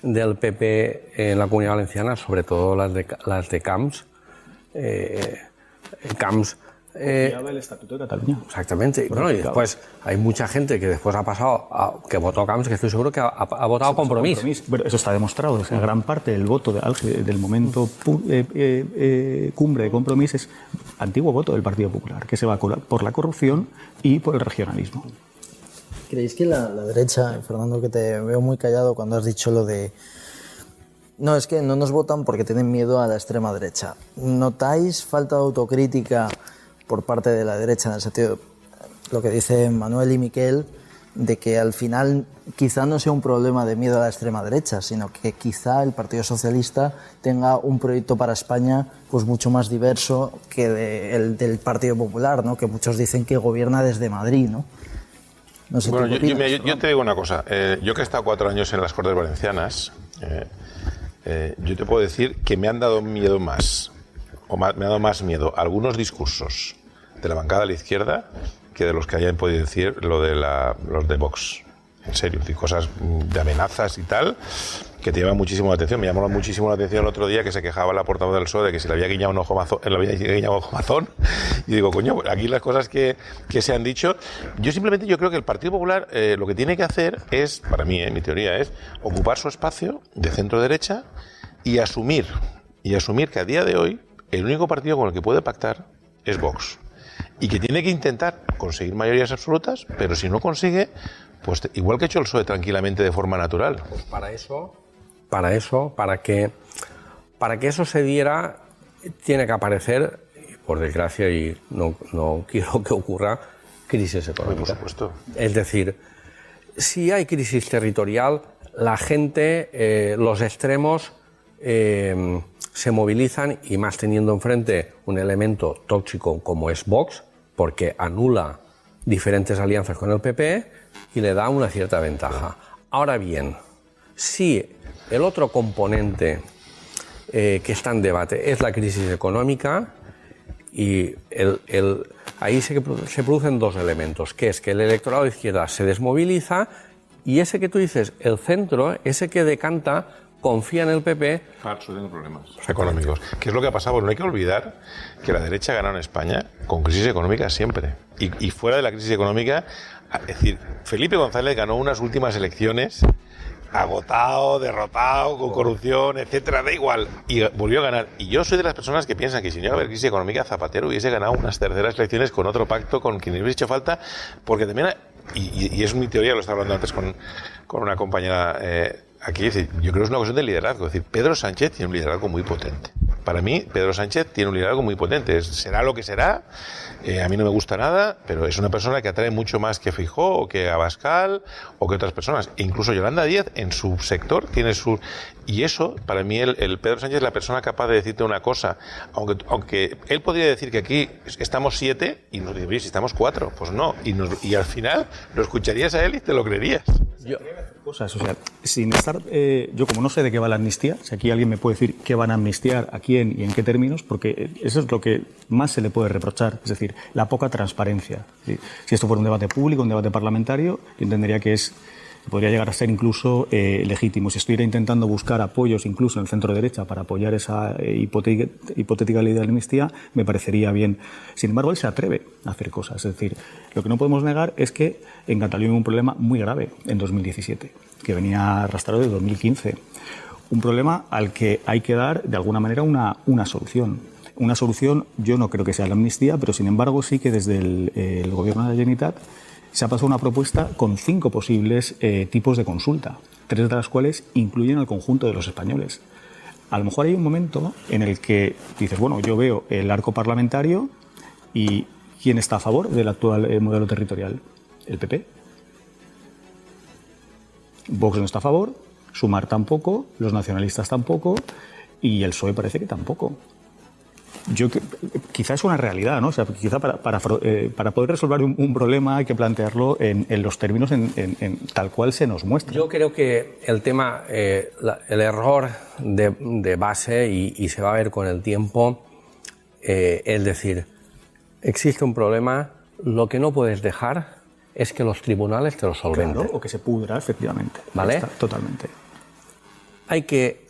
del PP en la Comunidad Valenciana, sobre todo las de Camps, el Estatuto de Cataluña. Exactamente. Bueno, y después hay mucha gente que después ha pasado, que votó Camps, que estoy seguro que ha votado Compromís. Pero eso está demostrado. O sea, gran parte del voto del momento cumbre de Compromís es antiguo voto del Partido Popular, que se va por la corrupción y por el regionalismo. ¿Creéis que la derecha, Fernando, que te veo muy callado cuando has dicho lo de... No, es que no nos votan porque tienen miedo a la extrema derecha. ¿Notáis falta de autocrítica por parte de la derecha, en el sentido, lo que dice Manuel y Miquel, de que al final quizá no sea un problema de miedo a la extrema derecha, sino que quizá el Partido Socialista tenga un proyecto para España pues mucho más diverso que el del Partido Popular, ¿no? Que muchos dicen que gobierna desde Madrid, ¿no? No sé, bueno, yo te digo una cosa. Yo que he estado 4 años en las Cortes Valencianas, yo te puedo decir que me han dado miedo más, me ha dado más miedo algunos discursos de la bancada de la izquierda que de los que hayan podido decir los de Vox. En serio, cosas de amenazas y tal, que te llaman muchísimo la atención. Me llamó muchísimo la atención el otro día que se quejaba la portavoz del PSOE de que se le había guiñado un ojo mazón. Y digo, coño, aquí las cosas que se han dicho. Yo creo que el Partido Popular lo que tiene que hacer es, para mí, mi teoría es, ocupar su espacio de centro-derecha y asumir que a día de hoy el único partido con el que puede pactar es Vox. Y que tiene que intentar conseguir mayorías absolutas, pero si no consigue, pues igual que ha hecho el PSOE tranquilamente de forma natural. Pues para que eso se diera, tiene que aparecer, por desgracia, y no quiero que ocurra, crisis económica. Por supuesto. Es decir, si hay crisis territorial, la gente, los extremos, se movilizan, y más teniendo enfrente un elemento tóxico como es Vox, porque anula diferentes alianzas con el PP y le da una cierta ventaja. Ahora bien, si el otro componente que está en debate es la crisis económica, y ahí se producen dos elementos, que es que el electorado de izquierda se desmoviliza, y ese que tú dices, el centro, ese que decanta, confía en el PP. Claro, tiene problemas económicos. ¿Qué es lo que ha pasado? No hay que olvidar que la derecha ha ganado en España con crisis económica siempre. Y fuera de la crisis económica, es decir, Felipe González ganó unas últimas elecciones agotado, derrotado, con corrupción, etcétera, da igual, y volvió a ganar. Y yo soy de las personas que piensan que si no iba a haber crisis económica, Zapatero hubiese ganado unas terceras elecciones con otro pacto, con quien hubiese hecho falta, porque también, y es mi teoría, lo estaba hablando antes con una compañera aquí, yo creo que es una cuestión de liderazgo. Es decir, Pedro Sánchez tiene un liderazgo muy potente. Para mí, Pedro Sánchez tiene un liderazgo muy potente. Será lo que será, a mí no me gusta nada, pero es una persona que atrae mucho más que Feijóo, o que Abascal, o que otras personas. E incluso Yolanda Díaz, en su sector, tiene su... Y eso, para mí, el Pedro Sánchez es la persona capaz de decirte una cosa. Aunque él podría decir que aquí estamos 7, y nos diría, si estamos 4, pues no. Y al final lo escucharías a él y te lo creerías. Cosas, o sea, sin estar, yo como no sé de qué va la amnistía, si aquí alguien me puede decir qué van a amnistiar, a quién y en qué términos, porque eso es lo que más se le puede reprochar, es decir, la poca transparencia. Si esto fuera un debate público, un debate parlamentario, yo entendería que es podría llegar a ser incluso legítimo. Si estuviera intentando buscar apoyos incluso en el centro derecha para apoyar esa hipotética ley de amnistía, me parecería bien. Sin embargo, él se atreve a hacer cosas. Es decir, lo que no podemos negar es que en Cataluña hubo un problema muy grave en 2017, que venía arrastrado de 2015. Un problema al que hay que dar, de alguna manera, una solución. Una solución, yo no creo que sea la amnistía, pero sin embargo sí que desde el Gobierno de la Generalitat se ha pasado una propuesta con 5 posibles tipos de consulta, 3 de las cuales incluyen al conjunto de los españoles. A lo mejor hay un momento en el que dices, bueno, yo veo el arco parlamentario y ¿quién está a favor del actual modelo territorial? El PP. Vox no está a favor, Sumar tampoco, los nacionalistas tampoco y el PSOE parece que tampoco. Quizá es una realidad, ¿no? O sea, quizá para poder resolver un problema hay que plantearlo en los términos en tal cual se nos muestra. Yo creo que el tema, el error de base, y se va a ver con el tiempo, es decir, existe un problema, lo que no puedes dejar es que los tribunales te lo solventen. Claro, o que se pudra, efectivamente. ¿Vale? Está, totalmente. Hay que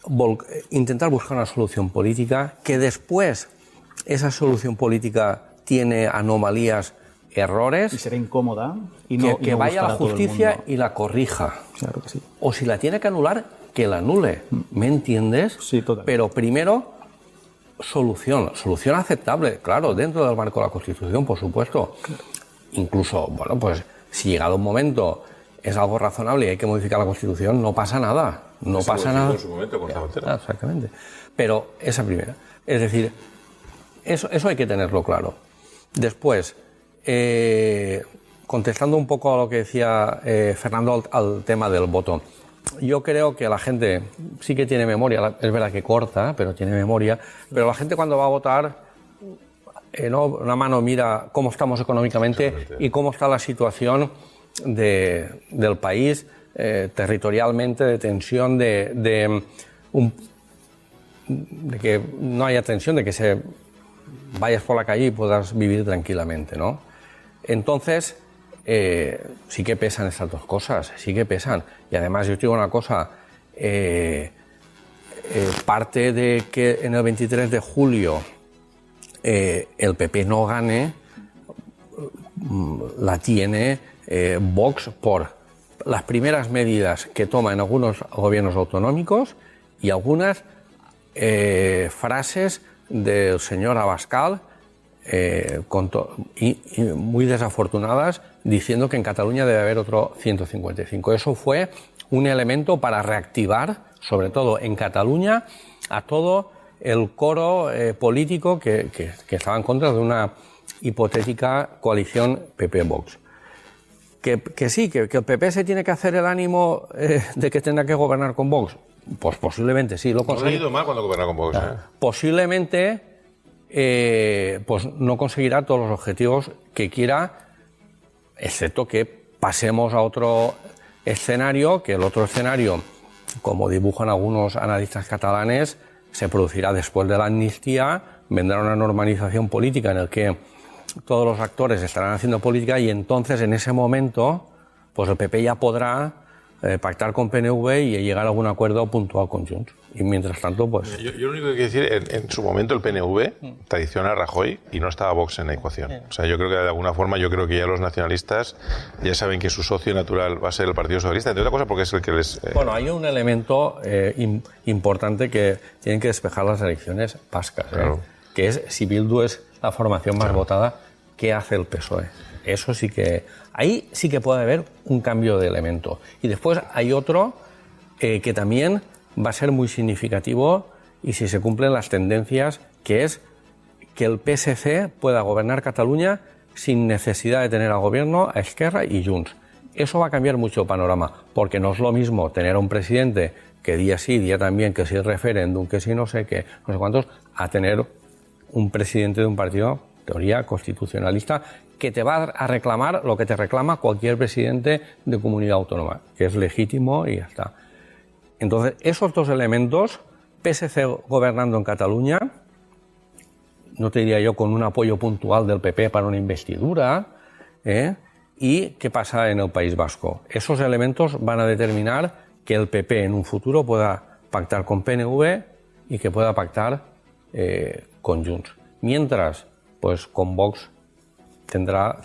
intentar buscar una solución política, que después esa solución política tiene anomalías, errores. Y será incómoda. Y que vaya a la justicia y la corrija. Claro que sí. O si la tiene que anular, que la anule. ¿Me entiendes? Sí, totalmente. Pero primero, solución aceptable, claro, dentro del marco de la Constitución, por supuesto. Incluso, bueno, pues si llegado un momento es algo razonable y hay que modificar la Constitución, no pasa nada. No pasa nada. En su momento con Zapatero. Exactamente. Pero esa primera. Es decir, eso hay que tenerlo claro. Después, contestando un poco a lo que decía Fernando al tema del voto. Yo creo que la gente sí que tiene memoria, es verdad que corta, pero tiene memoria, pero la gente cuando va a votar, una mano mira cómo estamos económicamente y cómo está la situación del país, territorialmente, de tensión, de que no haya tensión, de que se vayas por la calle y puedas vivir tranquilamente, ¿no? Entonces, sí que pesan estas dos cosas, sí que pesan. Y además, yo te digo una cosa, parte de que en el 23 de julio el PP no gane, la tiene Vox por las primeras medidas que toma en algunos gobiernos autonómicos y algunas frases del señor Abascal muy desafortunadas, diciendo que en Cataluña debe haber otro 155. Eso fue un elemento para reactivar, sobre todo en Cataluña, a todo el coro político que estaba en contra de una hipotética coalición PP-Vox. Que sí, que el PP se tiene que hacer el ánimo de que tenga que gobernar con Vox. Pues posiblemente sí, lo conseguirá. No le ha ido mal cuando goberna con Vox. Posiblemente pues no conseguirá todos los objetivos que quiera, excepto que pasemos a otro escenario, que el otro escenario, como dibujan algunos analistas catalanes, se producirá después de la amnistía, vendrá una normalización política en el que todos los actores estarán haciendo política y entonces en ese momento pues el PP ya podrá pactar con PNV y llegar a algún acuerdo puntual con Junts. Y mientras tanto, pues... Yo lo único que quiero decir, en su momento el PNV traiciona a Rajoy y no estaba Vox en la ecuación. O sea, yo creo que de alguna forma, ya los nacionalistas ya saben que su socio natural va a ser el Partido Socialista, entre otra cosa porque es el que les... Bueno, hay un elemento importante que tienen que despejar las elecciones vascas, claro. Que es, si Bildu es la formación más votada, ¿qué hace el PSOE? Eso sí que... Ahí sí que puede haber un cambio de elemento. Y después hay otro que también va a ser muy significativo y si se cumplen las tendencias, que es que el PSC pueda gobernar Cataluña sin necesidad de tener al gobierno a Esquerra y Junts. Eso va a cambiar mucho el panorama, porque no es lo mismo tener a un presidente que día sí, día también, que si el referéndum, que si no sé qué, no sé cuántos, a tener un presidente de un partido, teoría constitucionalista, que te va a reclamar lo que te reclama cualquier presidente de comunidad autónoma, que es legítimo y ya está. Entonces, esos dos elementos, PSC gobernando en Cataluña, no te diría yo con un apoyo puntual del PP para una investidura, ¿Y qué pasa en el País Vasco? Esos elementos van a determinar que el PP en un futuro pueda pactar con PNV y que pueda pactar con Junts. Mientras, pues con Vox tendrá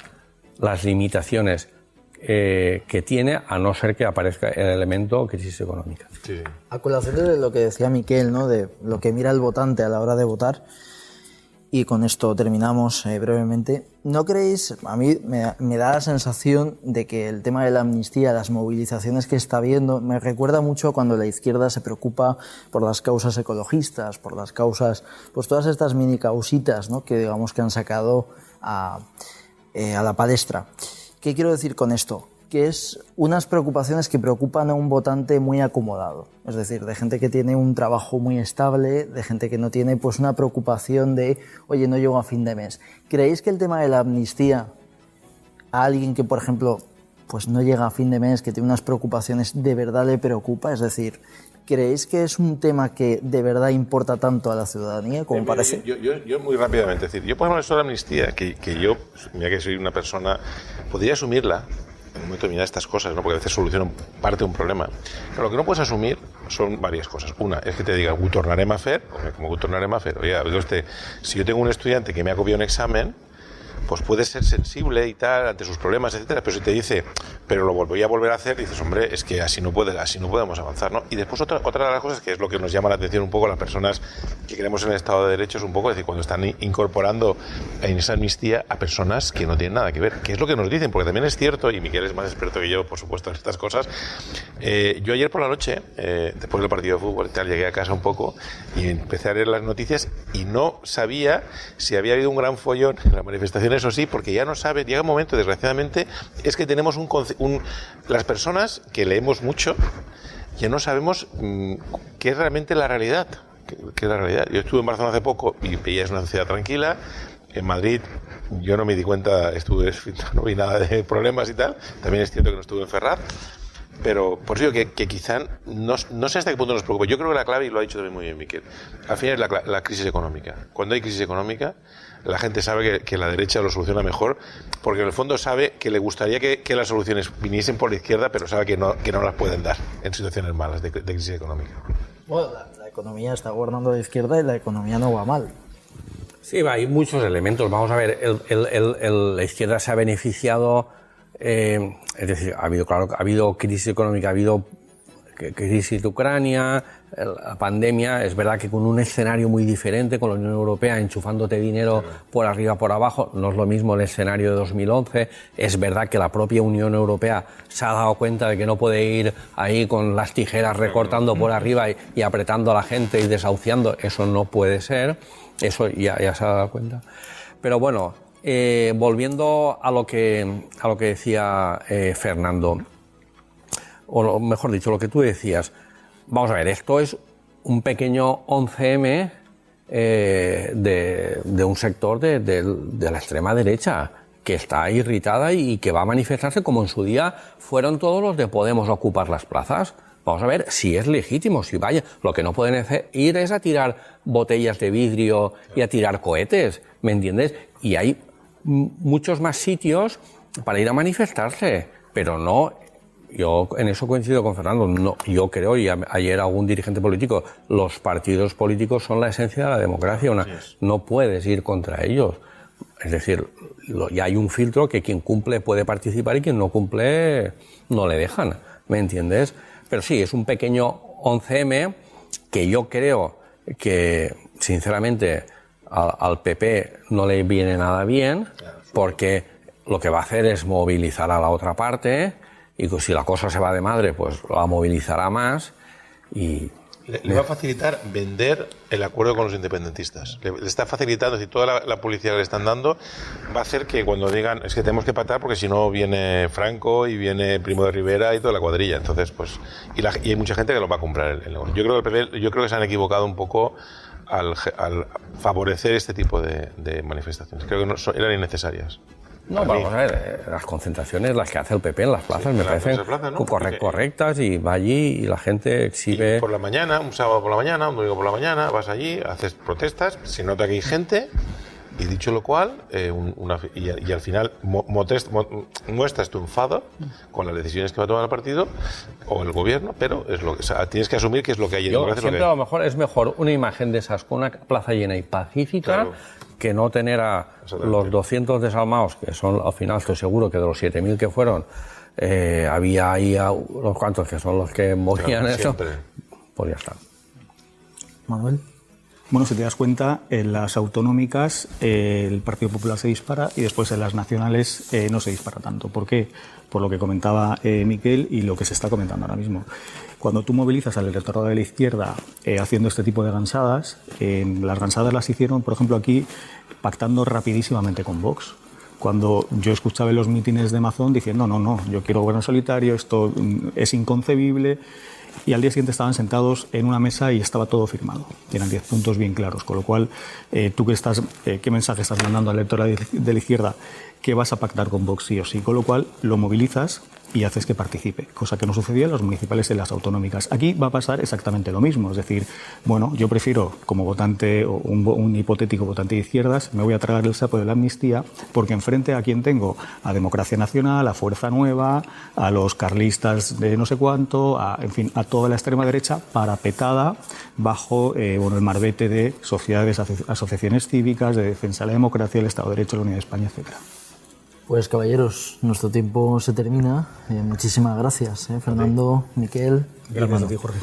las limitaciones que tiene, a no ser que aparezca el elemento crisis económica. Sí. A colación de lo que decía Miquel, ¿no? De lo que mira el votante a la hora de votar, y con esto terminamos brevemente, ¿no creéis? A mí me da la sensación de que el tema de la amnistía, las movilizaciones que está habiendo, me recuerda mucho cuando la izquierda se preocupa por las causas ecologistas, por las causas, pues todas estas mini causitas, ¿no? Que digamos que han sacado a la palestra. ¿Qué quiero decir con esto? Que es unas preocupaciones que preocupan a un votante muy acomodado, es decir, de gente que tiene un trabajo muy estable, de gente que no tiene pues una preocupación de, oye, no llego a fin de mes. ¿Creéis que el tema de la amnistía a alguien que, por ejemplo, pues no llega a fin de mes, que tiene unas preocupaciones, de verdad le preocupa? Es decir, ¿creéis que es un tema que de verdad importa tanto a la ciudadanía como parece? Yo muy rápidamente, es decir, yo por ejemplo eso de la amnistía, que yo, mira que soy una persona, podría asumirla en un momento de mirar estas cosas, ¿no? Porque a veces solucionan parte de un problema. Pero lo que no puedes asumir son varias cosas. Una es que te diga, tornarem a fer, como tornarem a fer. Oye, si yo tengo un estudiante que me ha copiado un examen, pues puede ser sensible y tal ante sus problemas, etcétera, pero si te dice, pero lo voy a volver a hacer, dices, hombre, es que así no podemos avanzar, ¿no? Y después otra de las cosas que es lo que nos llama la atención un poco a las personas que creemos en el Estado de Derecho es un poco, es decir, cuando están incorporando en esa amnistía a personas que no tienen nada que ver, que es lo que nos dicen, porque también es cierto, y Miquel es más experto que yo, por supuesto, en estas cosas. Yo ayer por la noche, después del partido de fútbol y tal, llegué a casa un poco y empecé a leer las noticias y no sabía si había habido un gran follón en las manifestaciones. Eso sí, porque ya no sabe, llega un momento, desgraciadamente, es que tenemos las personas que leemos mucho, ya no sabemos qué es realmente la realidad. ¿Qué es la realidad? Yo estuve en Barcelona hace poco y veía es una ciudad tranquila. En Madrid yo no me di cuenta, no vi nada de problemas y tal. También es cierto que no estuve en Ferraz. Pero por eso digo que quizá no sé hasta qué punto nos preocupa. Yo creo que la clave, y lo ha dicho también muy bien Miquel, al final es la crisis económica. Cuando hay crisis económica, la gente sabe que la derecha lo soluciona mejor, porque en el fondo sabe que le gustaría que las soluciones viniesen por la izquierda, pero sabe que no las pueden dar en situaciones malas de crisis económica. Bueno, la economía está gobernando la izquierda y la economía no va mal. Sí, hay muchos elementos. Vamos a ver, la izquierda se ha beneficiado. Es decir, ha habido crisis económica, ha habido crisis de Ucrania, la pandemia. Es verdad que con un escenario muy diferente, con la Unión Europea enchufándote dinero por arriba, por abajo, no es lo mismo el escenario de 2011. Es verdad que la propia Unión Europea se ha dado cuenta de que no puede ir ahí con las tijeras recortando por arriba y apretando a la gente y desahuciando. Eso no puede ser. Eso ya se ha dado cuenta. Pero bueno, volviendo a lo que decía Fernando, o mejor dicho, lo que tú decías, vamos a ver, esto es un pequeño 11M de un sector de la extrema derecha que está irritada y que va a manifestarse como en su día fueron todos los de Podemos a ocupar las plazas. Vamos a ver si es legítimo, si vaya. Lo que no pueden ir es a tirar botellas de vidrio y a tirar cohetes, ¿me entiendes? Y hay muchos más sitios para ir a manifestarse, pero no. Yo en eso coincido con Fernando. No, yo creo, y ayer algún dirigente político, los partidos políticos son la esencia de la democracia. No puedes ir contra ellos. Es decir, ya hay un filtro que quien cumple puede participar y quien no cumple no le dejan, ¿me entiendes? Pero sí, es un pequeño 11M que yo creo que, sinceramente, al PP no le viene nada bien, porque lo que va a hacer es movilizar a la otra parte, y si la cosa se va de madre, pues la movilizará más y... Le va a facilitar vender el acuerdo con los independentistas. Le está facilitando, es decir, toda la publicidad que le están dando va a hacer que cuando digan, es que tenemos que pactar porque si no viene Franco y viene Primo de Rivera y toda la cuadrilla. Entonces, pues, y hay mucha gente que lo va a comprar el negocio. Yo creo que se han equivocado un poco al favorecer este tipo de manifestaciones. Creo que eran innecesarias. No, vamos a ver, las concentraciones, las que hace el PP en las plazas, me parecen correctas, y va allí y la gente exhibe... Y por la mañana, un sábado por la mañana, un domingo por la mañana, vas allí, haces protestas, se nota que hay gente, Y dicho lo cual, y al final muestras tu enfado con las decisiones que va a tomar el partido o el gobierno, pero es lo que, o sea, tienes que asumir que es lo que hay en democracia. Siempre a lo mejor es mejor una imagen de esas con una plaza llena y pacífica, claro, que no tener a los 200 desalmados, que son, al final estoy seguro que de los 7.000 que fueron, había ahí a unos cuantos que son los que movían, claro, eso, siempre. Pues ya está. Manuel. Bueno, si te das cuenta, en las autonómicas el Partido Popular se dispara y después en las nacionales no se dispara tanto. ¿Por qué? Por lo que comentaba Miquel y lo que se está comentando ahora mismo. Cuando tú movilizas al electorado de la izquierda haciendo este tipo de gansadas, las gansadas las hicieron, por ejemplo, aquí pactando rapidísimamente con Vox. Cuando yo escuchaba en los mítines de Mazón diciendo no, yo quiero gobierno solitario, esto es inconcebible. Y al día siguiente estaban sentados en una mesa y estaba todo firmado. Eran 10 puntos bien claros. Con lo cual, tú ¿qué mensaje estás mandando al electorado de la izquierda? Que vas a pactar con Vox sí o sí. Con lo cual, lo movilizas y haces que participe, cosa que no sucedía en los municipales y en las autonómicas. Aquí va a pasar exactamente lo mismo, es decir, bueno, yo prefiero, como votante o un hipotético votante de izquierdas, me voy a tragar el sapo de la amnistía, porque enfrente a quien tengo, a Democracia Nacional, a Fuerza Nueva, a los carlistas de no sé cuánto, en fin, a toda la extrema derecha parapetada bajo el marbete de sociedades, asociaciones cívicas, de defensa de la democracia, el Estado de Derecho, la Unidad de España, etcétera. Pues caballeros, nuestro tiempo se termina. Muchísimas gracias, Fernando, Miquel. Gracias a ti, Jorge.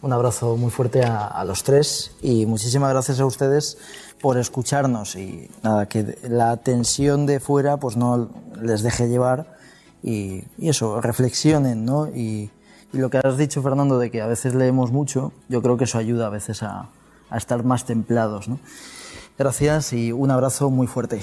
Un abrazo muy fuerte a los tres y muchísimas gracias a ustedes por escucharnos. Y nada, que la tensión de fuera pues no les deje llevar y eso, reflexionen, ¿no? Y lo que has dicho, Fernando, de que a veces leemos mucho, yo creo que eso ayuda a veces a estar más templados, ¿no? Gracias y un abrazo muy fuerte.